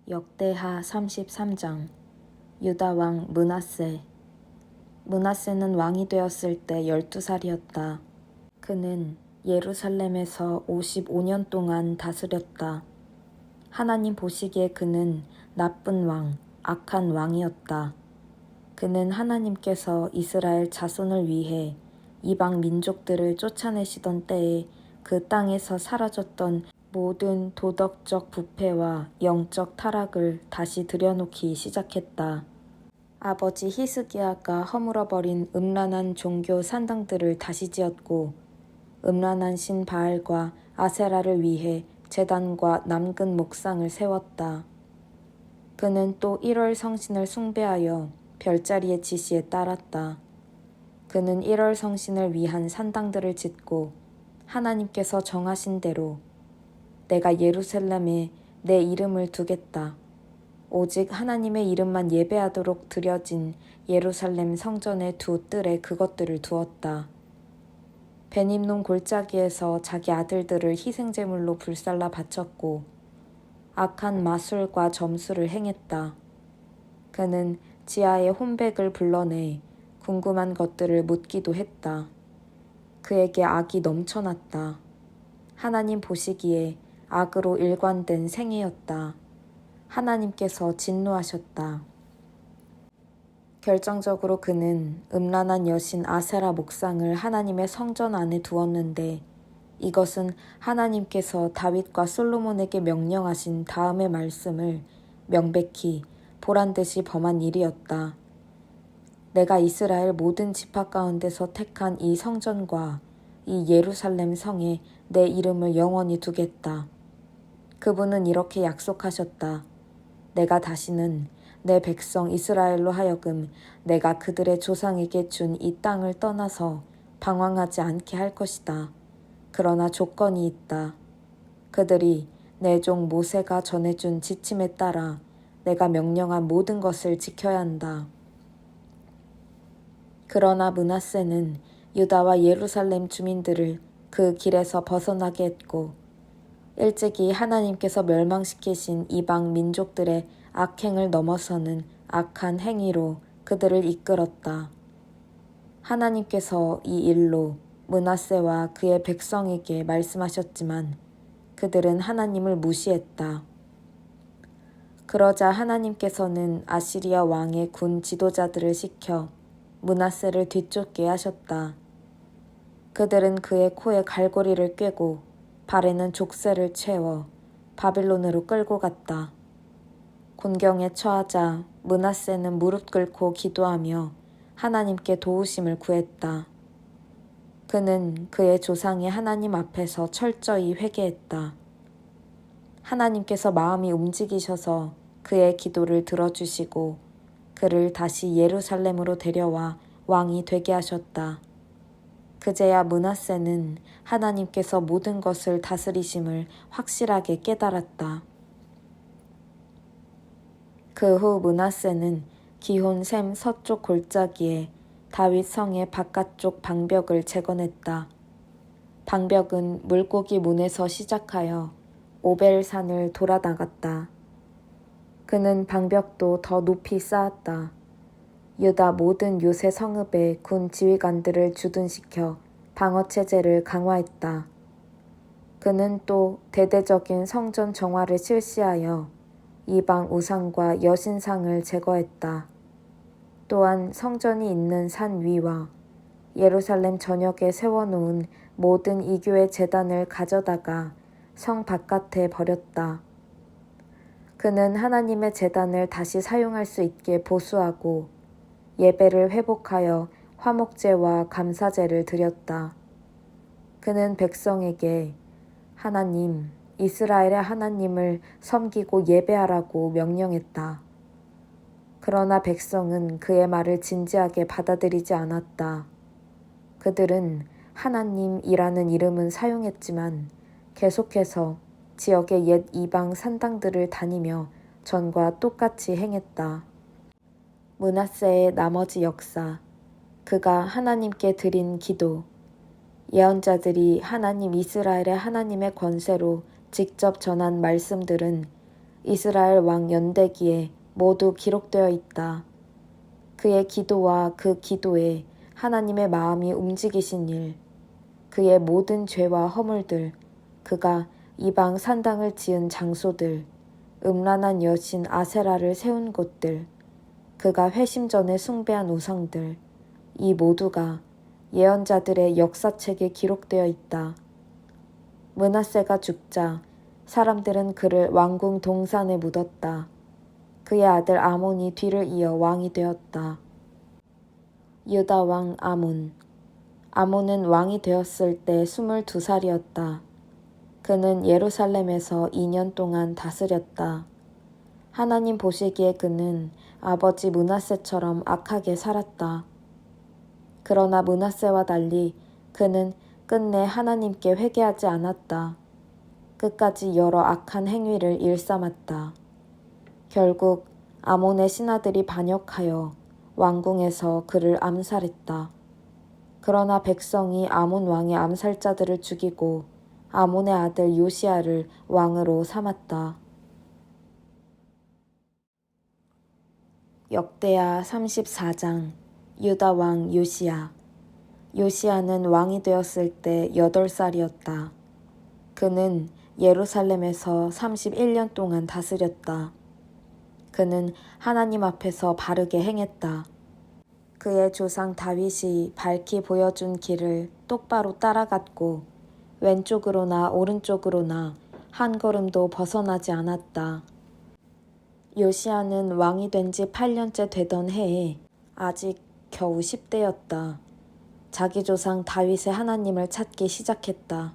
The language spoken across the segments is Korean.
역대하 33장 유다왕 므낫세. 므낫세는 왕이 되었을 때 12살이었다. 그는 예루살렘에서 55년 동안 다스렸다. 하나님 보시기에 그는 나쁜 왕, 악한 왕이었다. 그는 하나님께서 이스라엘 자손을 위해 이방 민족들을 쫓아내시던 때에 그 땅에서 사라졌던 모든 도덕적 부패와 영적 타락을 다시 들여놓기 시작했다. 아버지 히스기야가 허물어버린 음란한 종교 산당들을 다시 지었고 음란한 신 바알과 아세라를 위해 제단과 남근 목상을 세웠다. 그는 또 1월 성신을 숭배하여 별자리의 지시에 따랐다. 그는 1월 성신을 위한 산당들을 짓고 하나님께서 정하신 대로 내가 예루살렘에 내 이름을 두겠다. 오직 하나님의 이름만 예배하도록 드려진 예루살렘 성전의 두 뜰에 그것들을 두었다. 베님논 골짜기에서 자기 아들들을 희생제물로 불살라 바쳤고 악한 마술과 점술을 행했다. 그는 지하의 혼백을 불러내 궁금한 것들을 묻기도 했다. 그에게 악이 넘쳐났다. 하나님 보시기에 악으로 일관된 생애였다. 하나님께서 진노하셨다. 결정적으로 그는 음란한 여신 아세라 목상을 하나님의 성전 안에 두었는데 이것은 하나님께서 다윗과 솔로몬에게 명령하신 다음의 말씀을 명백히 보란듯이 범한 일이었다. 내가 이스라엘 모든 지파 가운데서 택한 이 성전과 이 예루살렘 성에 내 이름을 영원히 두겠다. 그분은 이렇게 약속하셨다. 내가 다시는 내 백성 이스라엘로 하여금 내가 그들의 조상에게 준 이 땅을 떠나서 방황하지 않게 할 것이다. 그러나 조건이 있다. 그들이 내 종 모세가 전해준 지침에 따라 내가 명령한 모든 것을 지켜야 한다. 그러나 므낫세는 유다와 예루살렘 주민들을 그 길에서 벗어나게 했고 일찍이 하나님께서 멸망시키신 이방 민족들의 악행을 넘어서는 악한 행위로 그들을 이끌었다. 하나님께서 이 일로 므낫세와 그의 백성에게 말씀하셨지만 그들은 하나님을 무시했다. 그러자 하나님께서는 아시리아 왕의 군 지도자들을 시켜 므낫세를 뒤쫓게 하셨다. 그들은 그의 코에 갈고리를 꿰고 발에는 족쇄를 채워 바빌론으로 끌고 갔다. 곤경에 처하자 므낫세는 무릎 꿇고 기도하며 하나님께 도우심을 구했다. 그는 그의 조상의 하나님 앞에서 철저히 회개했다. 하나님께서 마음이 움직이셔서 그의 기도를 들어주시고 그를 다시 예루살렘으로 데려와 왕이 되게 하셨다. 그제야 므낫세는 하나님께서 모든 것을 다스리심을 확실하게 깨달았다. 그 후 므낫세는 기혼 샘 서쪽 골짜기에 다윗 성의 바깥쪽 방벽을 재건했다. 방벽은 물고기 문에서 시작하여 오벨산을 돌아나갔다. 그는 방벽도 더 높이 쌓았다. 유다 모든 요새 성읍에 군 지휘관들을 주둔시켜 방어체제를 강화했다. 그는 또 대대적인 성전 정화를 실시하여 이방 우상과 여신상을 제거했다. 또한 성전이 있는 산 위와 예루살렘 전역에 세워놓은 모든 이교의 제단을 가져다가 성 바깥에 버렸다. 그는 하나님의 제단을 다시 사용할 수 있게 보수하고 예배를 회복하여 화목제와 감사제를 드렸다. 그는 백성에게 하나님, 이스라엘의 하나님을 섬기고 예배하라고 명령했다. 그러나 백성은 그의 말을 진지하게 받아들이지 않았다. 그들은 하나님이라는 이름은 사용했지만 계속해서 지역의 옛 이방 산당들을 다니며 전과 똑같이 행했다. 므낫세의 나머지 역사, 그가 하나님께 드린 기도, 예언자들이 하나님 이스라엘의 하나님의 권세로 직접 전한 말씀들은 이스라엘 왕 연대기에 모두 기록되어 있다. 그의 기도와 그 기도에 하나님의 마음이 움직이신 일, 그의 모든 죄와 허물들, 그가 이방 산당을 지은 장소들, 음란한 여신 아세라를 세운 곳들, 그가 회심 전에 숭배한 우상들, 이 모두가 예언자들의 역사책에 기록되어 있다. 므낫세가 죽자 사람들은 그를 왕궁 동산에 묻었다. 그의 아들 아몬이 뒤를 이어 왕이 되었다. 유다 왕 아몬. 아몬은 왕이 되었을 때 22살이었다. 그는 예루살렘에서 2년 동안 다스렸다. 하나님 보시기에 그는 아버지 므낫세처럼 악하게 살았다. 그러나 므낫세와 달리 그는 끝내 하나님께 회개하지 않았다. 끝까지 여러 악한 행위를 일삼았다. 결국 아몬의 신하들이 반역하여 왕궁에서 그를 암살했다. 그러나 백성이 아몬 왕의 암살자들을 죽이고 아몬의 아들 요시야를 왕으로 삼았다. 역대하 34장 유다 왕 요시야. 요시야는 왕이 되었을 때 8살이었다. 그는 예루살렘에서 31년 동안 다스렸다. 그는 하나님 앞에서 바르게 행했다. 그의 조상 다윗이 밝히 보여준 길을 똑바로 따라갔고 왼쪽으로나 오른쪽으로나 한 걸음도 벗어나지 않았다. 요시야는 왕이 된 지 8년째 되던 해에 아직 겨우 10대였다. 자기 조상 다윗의 하나님을 찾기 시작했다.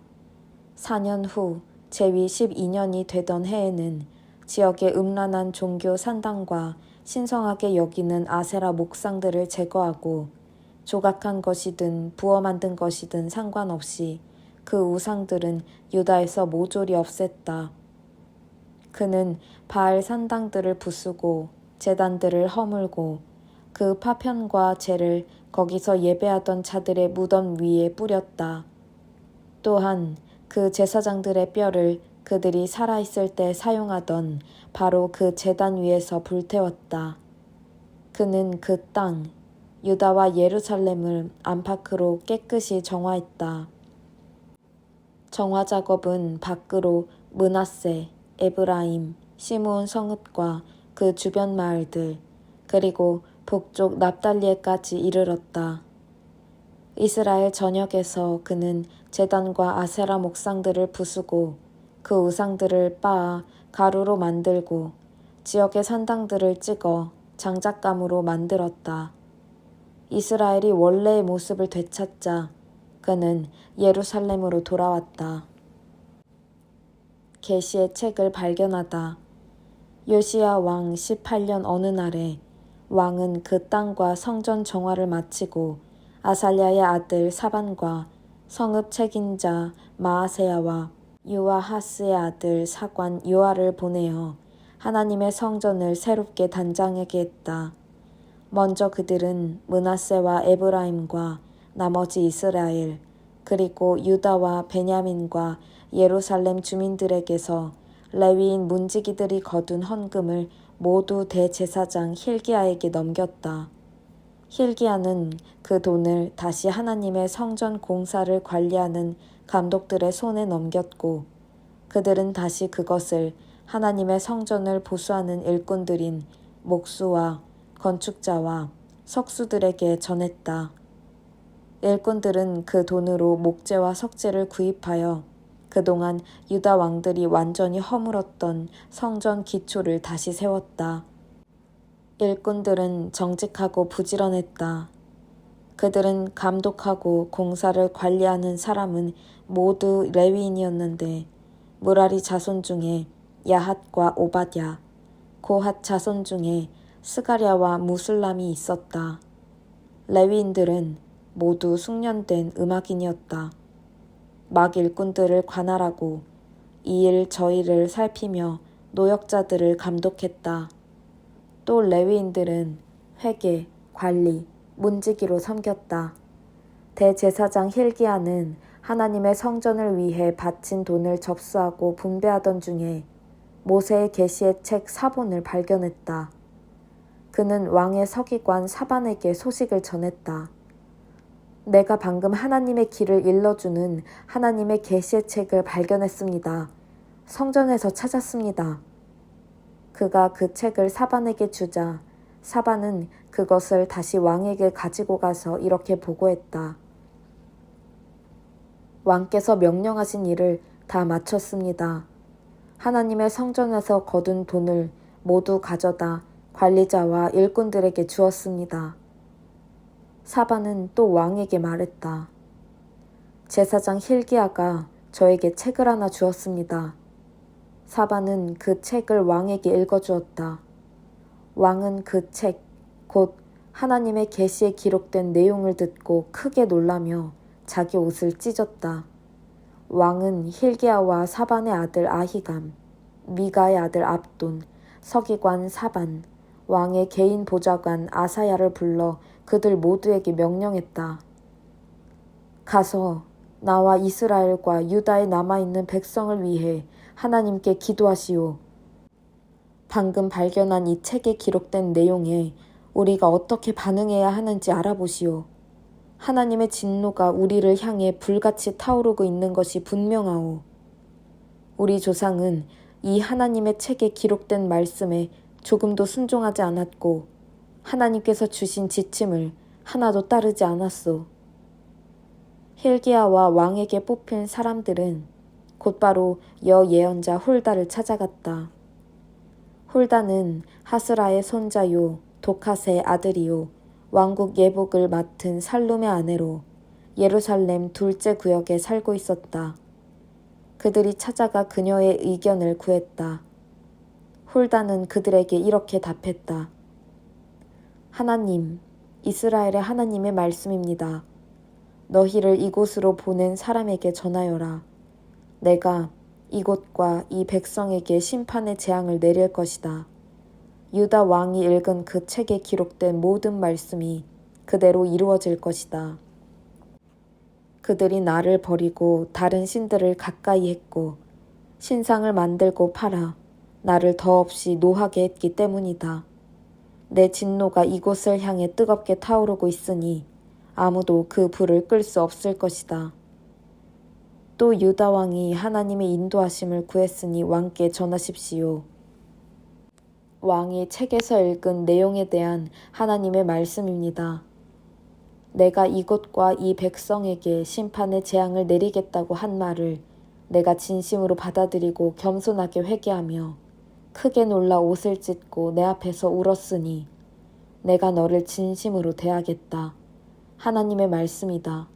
4년 후 제위 12년이 되던 해에는 지역의 음란한 종교 산당과 신성하게 여기는 아세라 목상들을 제거하고 조각한 것이든 부어 만든 것이든 상관없이 그 우상들은 유다에서 모조리 없앴다. 그는 바알 산당들을 부수고 제단들을 허물고 그 파편과 재를 거기서 예배하던 자들의 무덤 위에 뿌렸다. 또한 그 제사장들의 뼈를 그들이 살아있을 때 사용하던 바로 그 제단 위에서 불태웠다. 그는 그 땅, 유다와 예루살렘을 안팎으로 깨끗이 정화했다. 정화 작업은 밖으로 므낫세, 에브라임, 시므온 성읍과 그 주변 마을들, 그리고 북쪽 납달리에까지 이르렀다. 이스라엘 전역에서 그는 제단과 아세라 목상들을 부수고 그 우상들을 빻아 가루로 만들고 지역의 산당들을 찍어 장작감으로 만들었다. 이스라엘이 원래의 모습을 되찾자 그는 예루살렘으로 돌아왔다. 계시의 책을 발견하다. 요시야 왕 18년 어느 날에 왕은 그 땅과 성전 정화를 마치고 아살랴의 아들 사반과 성읍 책임자 마아세야와 요아하스의 아들 사관 요아를 보내어 하나님의 성전을 새롭게 단장하게 했다. 먼저 그들은 므낫세와 에브라임과 나머지 이스라엘 그리고 유다와 베냐민과 예루살렘 주민들에게서 레위인 문지기들이 거둔 헌금을 모두 대제사장 hil기야에게 넘겼다. hil기야는 그 돈을 다시 하나님의 성전 공사를 관리하는 감독들의 손에 넘겼고 그들은 다시 그것을 하나님의 성전을 보수하는 일꾼들인 목수와 건축자와 석수들에게 전했다. 일꾼들은 그 돈으로 목재와 석재를 구입하여 그동안 유다 왕들이 완전히 허물었던 성전 기초를 다시 세웠다. 일꾼들은 정직하고 부지런했다. 그들은 감독하고 공사를 관리하는 사람은 모두 레위인이었는데 무라리 자손 중에 야핫과 오바댜, 고핫 자손 중에 스가랴와 무술람이 있었다. 레위인들은 모두 숙련된 음악인이었다. 막 일꾼들을 관할하고 이 일 저 일을 살피며 노역자들을 감독했다. 또 레위인들은 회계, 관리, 문지기로 섬겼다. 대제사장 hil기야는 하나님의 성전을 위해 바친 돈을 접수하고 분배하던 중에 모세의 계시의 책 사본을 발견했다. 그는 왕의 서기관 사반에게 소식을 전했다. 내가 방금 하나님의 길을 일러주는 하나님의 계시의 책을 발견했습니다. 성전에서 찾았습니다. 그가 그 책을 사반에게 주자 사반은 그것을 다시 왕에게 가지고 가서 이렇게 보고했다. 왕께서 명령하신 일을 다 마쳤습니다. 하나님의 성전에서 거둔 돈을 모두 가져다 관리자와 일꾼들에게 주었습니다. 사반은 또 왕에게 말했다. 제사장 힐기야가 저에게 책을 하나 주었습니다. 사반은 그 책을 왕에게 읽어주었다. 왕은 그 책, 곧 하나님의 계시에 기록된 내용을 듣고 크게 놀라며 자기 옷을 찢었다. 왕은 힐기야와 사반의 아들 아히감, 미가의 아들 압돈, 서기관 사반, 왕의 개인 보좌관 아사야를 불러 그들 모두에게 명령했다. 가서 나와 이스라엘과 유다에 남아있는 백성을 위해 하나님께 기도하시오. 방금 발견한 이 책에 기록된 내용에 우리가 어떻게 반응해야 하는지 알아보시오. 하나님의 진노가 우리를 향해 불같이 타오르고 있는 것이 분명하오. 우리 조상은 이 하나님의 책에 기록된 말씀에 조금도 순종하지 않았고 하나님께서 주신 지침을 하나도 따르지 않았소. 힐기야와 왕에게 뽑힌 사람들은 곧바로 여예언자 홀다를 찾아갔다. 홀다는 하스라의 손자요 도카스의 아들이요 왕국 예복을 맡은 살룸의 아내로 예루살렘 둘째 구역에 살고 있었다. 그들이 찾아가 그녀의 의견을 구했다. 홀다는 그들에게 이렇게 답했다. 하나님, 이스라엘의 하나님의 말씀입니다. 너희를 이곳으로 보낸 사람에게 전하여라. 내가 이곳과 이 백성에게 심판의 재앙을 내릴 것이다. 유다 왕이 읽은 그 책에 기록된 모든 말씀이 그대로 이루어질 것이다. 그들이 나를 버리고 다른 신들을 가까이 했고 신상을 만들고 팔아 나를 더없이 노하게 했기 때문이다. 내 진노가 이곳을 향해 뜨겁게 타오르고 있으니 아무도 그 불을 끌 수 없을 것이다. 또 유다 왕이 하나님의 인도하심을 구했으니 왕께 전하십시오. 왕이 책에서 읽은 내용에 대한 하나님의 말씀입니다. 내가 이곳과 이 백성에게 심판의 재앙을 내리겠다고 한 말을 내가 진심으로 받아들이고 겸손하게 회개하며 크게 놀라 옷을 찢고 내 앞에서 울었으니 내가 너를 진심으로 대하겠다. 하나님의 말씀이다.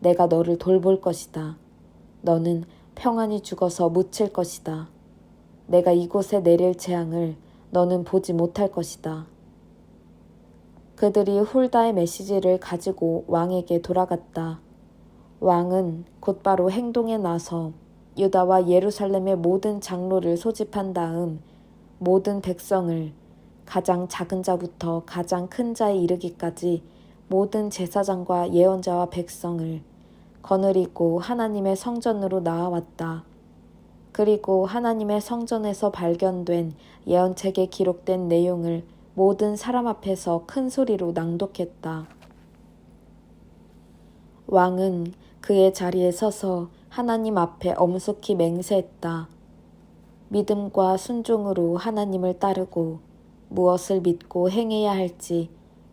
내가 너를 돌볼 것이다. 너는 평안히 죽어서 묻힐 것이다. 내가 이곳에 내릴 재앙을 너는 보지 못할 것이다. 그들이 홀다의 메시지를 가지고 왕에게 돌아갔다. 왕은 곧바로 행동에 나서 유다와 예루살렘의 모든 장로를 소집한 다음 모든 백성을 가장 작은 자부터 가장 큰 자에 이르기까지 모든 제사장과 예언자와 백성을 거느리고 하나님의 성전으로 나아왔다. 그리고 하나님의 성전에서 발견된 예언책에 기록된 내용을 모든 사람 앞에서 큰 소리로 낭독했다. 왕은 그의 자리에 서서 하나님 앞에 엄숙히 맹세했다. 믿음과 순종으로 하나님을 따르고 무엇을 믿고 행해야 할지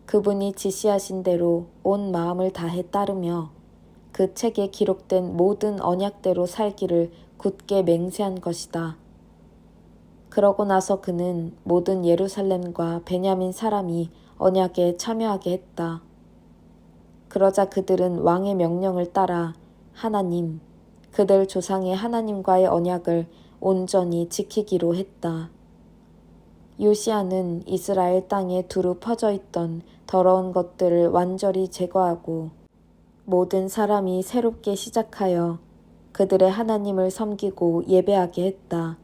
그분이 지시하신 대로 온 마음을 다해 따르며 그 책에 기록된 모든 언약대로 살기를 굳게 맹세한 것이다. 그러고 나서 그는 모든 예루살렘과 베냐민 사람이 언약에 참여하게 했다. 그러자 그들은 왕의 명령을 따라 하나님, 그들 조상의 하나님과의 언약을 온전히 지키기로 했다. 요시야는 이스라엘 땅에 두루 퍼져 있던 더러운 것들을 완전히 제거하고 모든 사람이 새롭게 시작하여 그들의 하나님을 섬기고 예배하게 했다.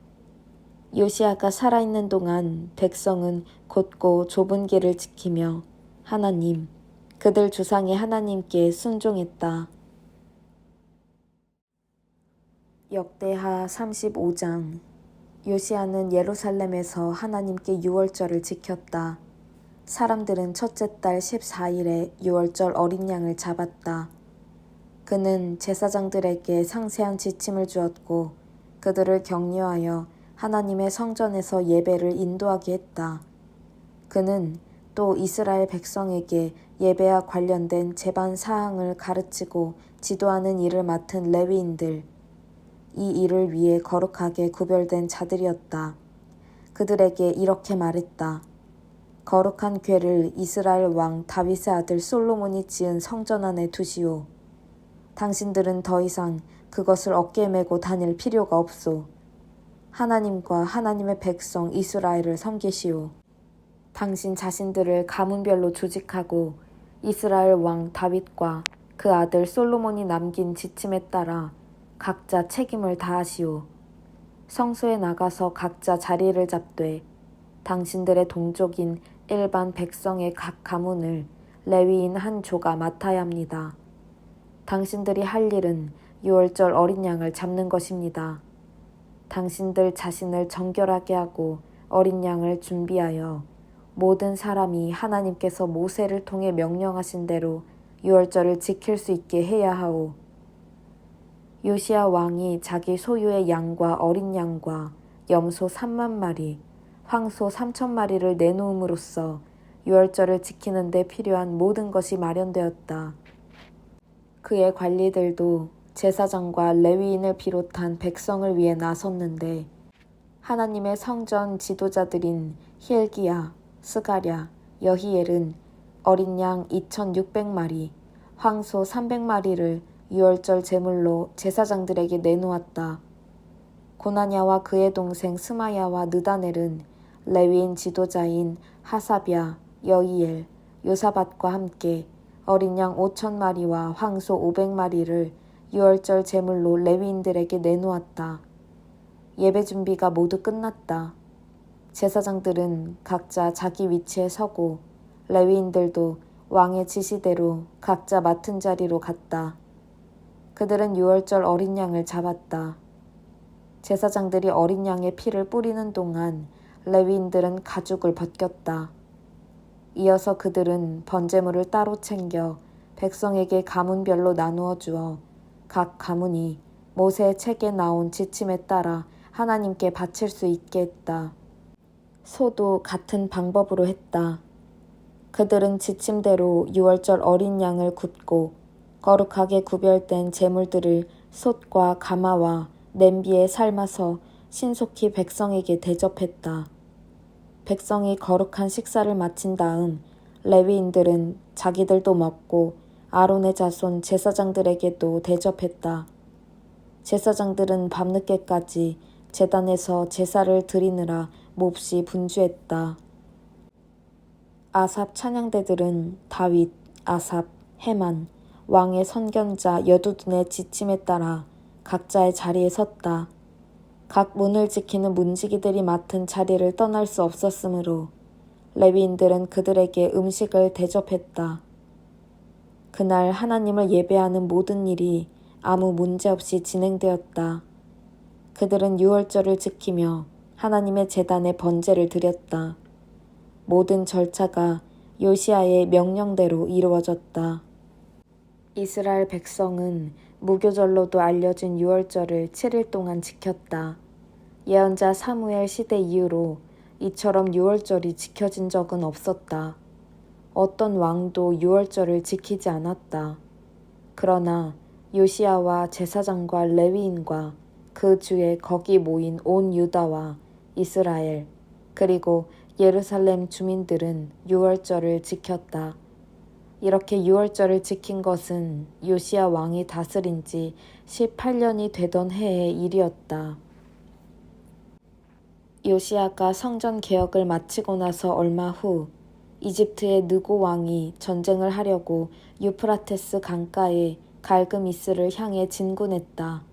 요시야가 살아있는 동안 백성은 곧고 좁은 길을 지키며 하나님, 그들 조상의 하나님께 순종했다. 역대하 35장. 요시야는 예루살렘에서 하나님께 유월절을 지켰다. 사람들은 첫째 달 14일에 유월절 어린 양을 잡았다. 그는 제사장들에게 상세한 지침을 주었고 그들을 격려하여 하나님의 성전에서 예배를 인도하게 했다. 그는 또 이스라엘 백성에게 예배와 관련된 제반 사항을 가르치고 지도하는 일을 맡은 레위인들, 이 일을 위해 거룩하게 구별된 자들이었다. 그들에게 이렇게 말했다. 거룩한 궤를 이스라엘 왕 다윗의 아들 솔로몬이 지은 성전 안에 두시오. 당신들은 더 이상 그것을 어깨에 메고 다닐 필요가 없소. 하나님과 하나님의 백성 이스라엘을 섬기시오. 당신 자신들을 가문별로 조직하고 이스라엘 왕 다윗과 그 아들 솔로몬이 남긴 지침에 따라 각자 책임을 다하시오. 성소에 나가서 각자 자리를 잡되 당신들의 동족인 일반 백성의 각 가문을 레위인 한 조가 맡아야 합니다. 당신들이 할 일은 유월절 어린 양을 잡는 것입니다. 당신들 자신을 정결하게 하고 어린 양을 준비하여 모든 사람이 하나님께서 모세를 통해 명령하신 대로 유월절을 지킬 수 있게 해야 하오. 요시야 왕이 자기 소유의 양과 어린 양과 염소 3만 마리, 황소 3천 마리를 내놓음으로써 유월절을 지키는 데 필요한 모든 것이 마련되었다. 그의 관리들도 제사장과 레위인을 비롯한 백성을 위해 나섰는데 하나님의 성전 지도자들인 힐기야, 스가랴, 여히엘은 어린 양 2,600마리, 황소 300마리를 유월절 제물로 제사장들에게 내놓았다. 고나냐와 그의 동생 스마야와 느다넬은 레위인 지도자인 하삽야, 여히엘, 요사밧과 함께 어린 양 5,000마리와 황소 500마리를 유월절 제물로 레위인들에게 내놓았다. 예배 준비가 모두 끝났다. 제사장들은 각자 자기 위치에 서고 레위인들도 왕의 지시대로 각자 맡은 자리로 갔다. 그들은 유월절 어린 양을 잡았다. 제사장들이 어린 양의 피를 뿌리는 동안 레위인들은 가죽을 벗겼다. 이어서 그들은 번제물을 따로 챙겨 백성에게 가문별로 나누어 주어 각 가문이 모세의 책에 나온 지침에 따라 하나님께 바칠 수 있게 했다. 소도 같은 방법으로 했다. 그들은 지침대로 유월절 어린 양을 굽고 거룩하게 구별된 제물들을 솥과 가마와 냄비에 삶아서 신속히 백성에게 대접했다. 백성이 거룩한 식사를 마친 다음 레위인들은 자기들도 먹고 아론의 자손 제사장들에게도 대접했다. 제사장들은 밤늦게까지 제단에서 제사를 드리느라 몹시 분주했다. 아삽 찬양대들은 다윗, 아삽, 헤만, 왕의 선견자 여두둔의 지침에 따라 각자의 자리에 섰다. 각 문을 지키는 문지기들이 맡은 자리를 떠날 수 없었으므로 레위인들은 그들에게 음식을 대접했다. 그날 하나님을 예배하는 모든 일이 아무 문제 없이 진행되었다. 그들은 유월절을 지키며 하나님의 제단에 번제를 드렸다. 모든 절차가 요시야의 명령대로 이루어졌다. 이스라엘 백성은 무교절로도 알려진 유월절을 7일 동안 지켰다. 예언자 사무엘 시대 이후로 이처럼 유월절이 지켜진 적은 없었다. 어떤 왕도 유월절을 지키지 않았다. 그러나 요시야와 제사장과 레위인과 그 주에 거기 모인 온 유다와 이스라엘 그리고 예루살렘 주민들은 유월절을 지켰다. 이렇게 유월절을 지킨 것은 요시야 왕이 다스린 지 18년이 되던 해의 일이었다. 요시야가 성전 개혁을 마치고 나서 얼마 후 이집트의 느고 왕이 전쟁을 하려고 유프라테스 강가에 갈그미스를 향해 진군했다.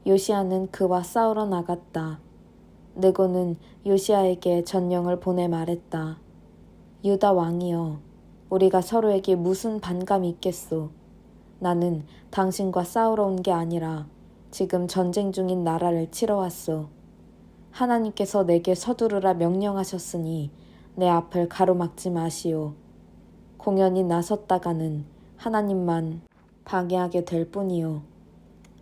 요시야는 그와 싸우러 나갔다. 느고는 요시야에게 전령을 보내 말했다. 유다 왕이여, 우리가 서로에게 무슨 반감이 있겠소. 나는 당신과 싸우러 온 게 아니라 지금 전쟁 중인 나라를 치러 왔소. 하나님께서 내게 서두르라 명령하셨으니 내 앞을 가로막지 마시오. 공연히 나섰다가는 하나님만 방해하게 될 뿐이오.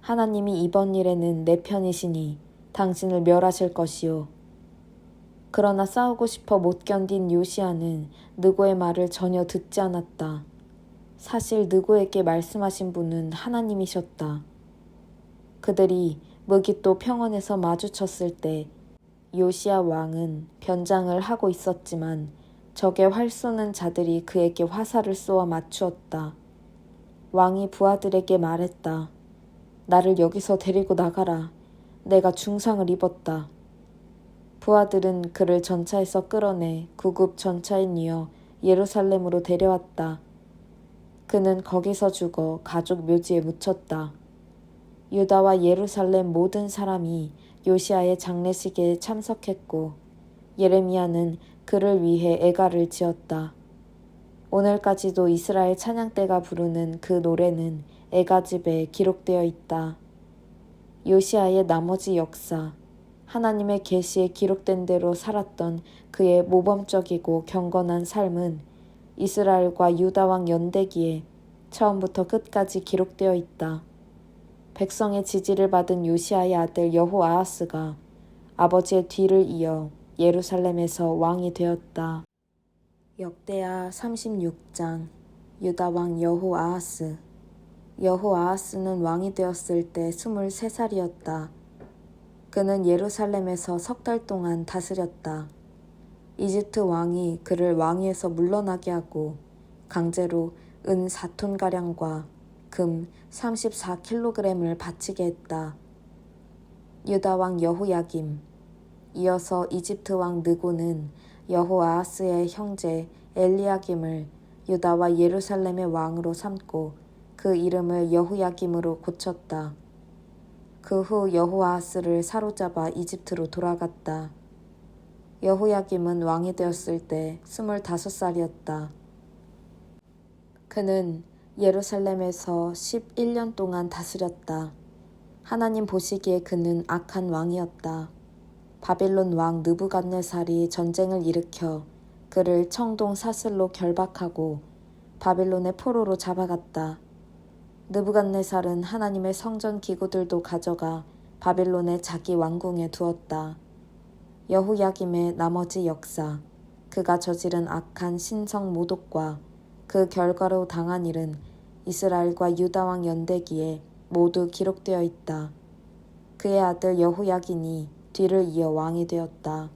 하나님이 이번 일에는 내 편이시니 당신을 멸하실 것이오. 그러나 싸우고 싶어 못 견딘 요시야는 느고의 말을 전혀 듣지 않았다. 사실 느고에게 말씀하신 분은 하나님이셨다. 그들이 무기또 평원에서 마주쳤을 때 요시야 왕은 변장을 하고 있었지만 적의 활 쏘는 자들이 그에게 화살을 쏘아 맞추었다. 왕이 부하들에게 말했다. 나를 여기서 데리고 나가라. 내가 중상을 입었다. 부하들은 그를 전차에서 끌어내 구급 전차에 이어 예루살렘으로 데려왔다. 그는 거기서 죽어 가족 묘지에 묻혔다. 유다와 예루살렘 모든 사람이 요시야의 장례식에 참석했고 예레미야는 그를 위해 애가를 지었다. 오늘까지도 이스라엘 찬양대가 부르는 그 노래는 애가집에 기록되어 있다. 요시야의 나머지 역사, 하나님의 계시에 기록된 대로 살았던 그의 모범적이고 경건한 삶은 이스라엘과 유다 왕 연대기에 처음부터 끝까지 기록되어 있다. 백성의 지지를 받은 요시야의 아들 여호아하스가 아버지의 뒤를 이어 예루살렘에서 왕이 되었다. 역대하 36장 유다 왕 여호아하스. 여호아하스는 왕이 되었을 때 23살이었다. 그는 예루살렘에서 3달 동안 다스렸다. 이집트 왕이 그를 왕위에서 물러나게 하고 강제로 은 4톤가량과 금 34kg을 바치게 했다. 유다 왕 여호야김. 이어서 이집트 왕 느고는 여호아하스의 형제 엘리야김을 유다와 예루살렘의 왕으로 삼고 그 이름을 여호야김으로 고쳤다. 그 후 여호아하스를 사로잡아 이집트로 돌아갔다. 여호야김은 왕이 되었을 때 25살이었다. 그는 예루살렘에서 11년 동안 다스렸다. 하나님 보시기에 그는 악한 왕이었다. 바빌론 왕 느부갓네살이 전쟁을 일으켜 그를 청동 사슬로 결박하고 바빌론의 포로로 잡아갔다. 느부갓네살은 하나님의 성전 기구들도 가져가 바빌론의 자기 왕궁에 두었다. 여호야김의 나머지 역사, 그가 저지른 악한 신성 모독과 그 결과로 당한 일은 이스라엘과 유다 왕 연대기에 모두 기록되어 있다. 그의 아들 여호야긴이 뒤를 이어 왕이 되었다.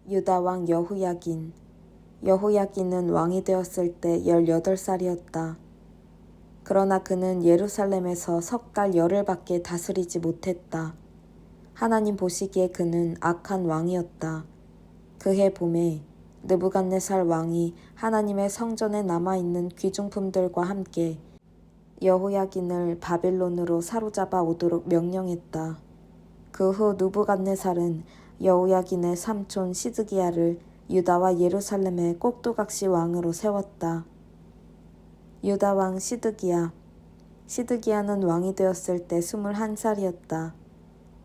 유다 왕 여호야긴. 여호야긴은 왕이 되었을 때 18살이었다. 그러나 그는 예루살렘에서 3달 열흘밖에 다스리지 못했다. 하나님 보시기에 그는 악한 왕이었다. 그해 봄에 느부갓네살 왕이 하나님의 성전에 남아있는 귀중품들과 함께 여호야긴을 바빌론으로 사로잡아 오도록 명령했다. 그 후 느부갓네살은 여호야긴의 삼촌 시드기야를 유다와 예루살렘의 꼭두각시 왕으로 세웠다. 유다 왕 시드기야. 시드기야는 왕이 되었을 때 21살이었다.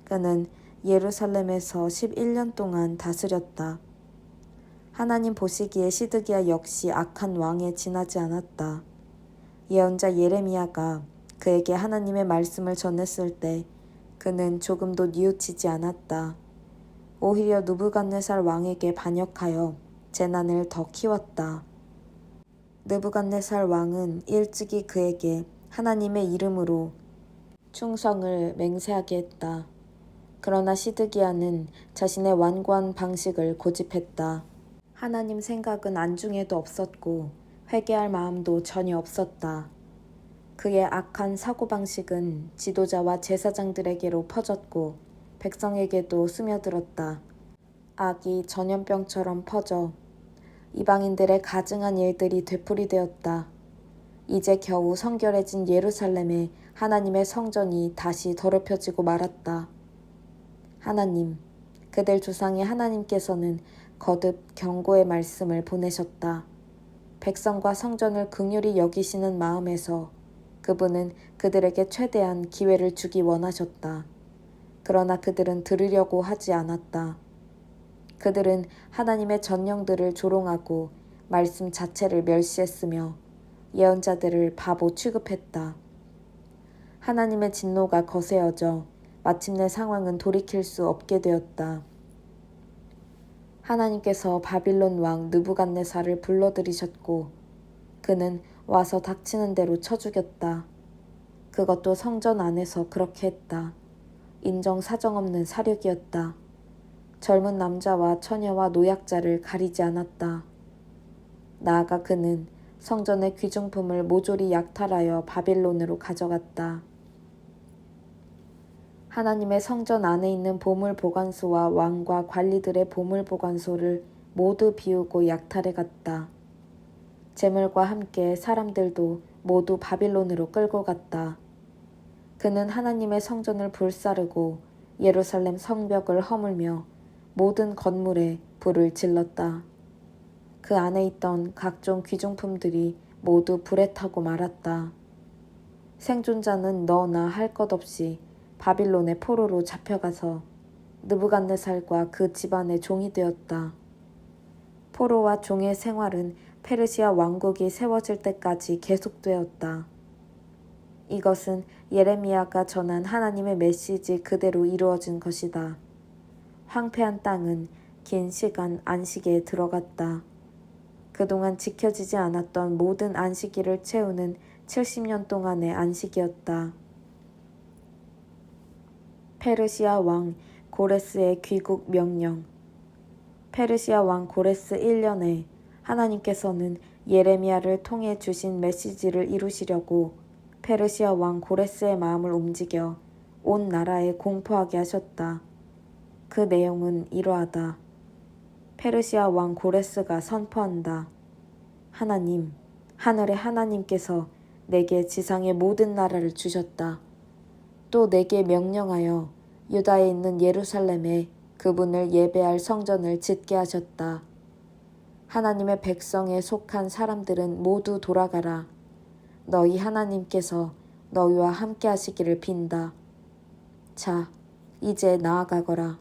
그는 예루살렘에서 11년 동안 다스렸다. 하나님 보시기에 시드기야 역시 악한 왕에 지나지 않았다. 예언자 예레미야가 그에게 하나님의 말씀을 전했을 때 그는 조금도 뉘우치지 않았다. 오히려 느부갓네살 왕에게 반역하여 재난을 더 키웠다. 느부갓네살 왕은 일찍이 그에게 하나님의 이름으로 충성을 맹세하게 했다. 그러나 시드기야는 자신의 완고한 방식을 고집했다. 하나님 생각은 안중에도 없었고 회개할 마음도 전혀 없었다. 그의 악한 사고방식은 지도자와 제사장들에게로 퍼졌고 백성에게도 스며들었다. 악이 전염병처럼 퍼져 이방인들의 가증한 일들이 되풀이되었다. 이제 겨우 성결해진 예루살렘에 하나님의 성전이 다시 더럽혀지고 말았다. 하나님, 그들 조상의 하나님께서는 거듭 경고의 말씀을 보내셨다. 백성과 성전을 긍휼히 여기시는 마음에서 그분은 그들에게 최대한 기회를 주기 원하셨다. 그러나 그들은 들으려고 하지 않았다. 그들은 하나님의 전령들을 조롱하고 말씀 자체를 멸시했으며 예언자들을 바보 취급했다. 하나님의 진노가 거세어져 마침내 상황은 돌이킬 수 없게 되었다. 하나님께서 바빌론 왕 느부갓네살을 불러들이셨고 그는 와서 닥치는 대로 쳐 죽였다. 그것도 성전 안에서 그렇게 했다. 인정사정 없는 사륙이었다. 젊은 남자와 처녀와 노약자를 가리지 않았다. 나아가 그는 성전의 귀중품을 모조리 약탈하여 바빌론으로 가져갔다. 하나님의 성전 안에 있는 보물보관소와 왕과 관리들의 보물보관소를 모두 비우고 약탈해 갔다. 재물과 함께 사람들도 모두 바빌론으로 끌고 갔다. 그는 하나님의 성전을 불사르고 예루살렘 성벽을 허물며 모든 건물에 불을 질렀다. 그 안에 있던 각종 귀중품들이 모두 불에 타고 말았다. 생존자는 너나 할 것 없이 바빌론의 포로로 잡혀가서 느부갓네살과 그 집안의 종이 되었다. 포로와 종의 생활은 페르시아 왕국이 세워질 때까지 계속되었다. 이것은 예레미야가 전한 하나님의 메시지 그대로 이루어진 것이다. 황폐한 땅은 긴 시간 안식에 들어갔다. 그동안 지켜지지 않았던 모든 안식일을 채우는 70년 동안의 안식이었다. 페르시아 왕 고레스의 귀국 명령. 페르시아 왕 고레스 1년에 하나님께서는 예레미야를 통해 주신 메시지를 이루시려고 페르시아 왕 고레스의 마음을 움직여 온 나라에 공포하게 하셨다. 그 내용은 이러하다. 페르시아 왕 고레스가 선포한다. 하나님, 하늘의 하나님께서 내게 지상의 모든 나라를 주셨다. 또 내게 명령하여 유다에 있는 예루살렘에 그분을 예배할 성전을 짓게 하셨다. 하나님의 백성에 속한 사람들은 모두 돌아가라. 너희 하나님께서 너희와 함께 하시기를 빈다. 자, 이제 나아가거라.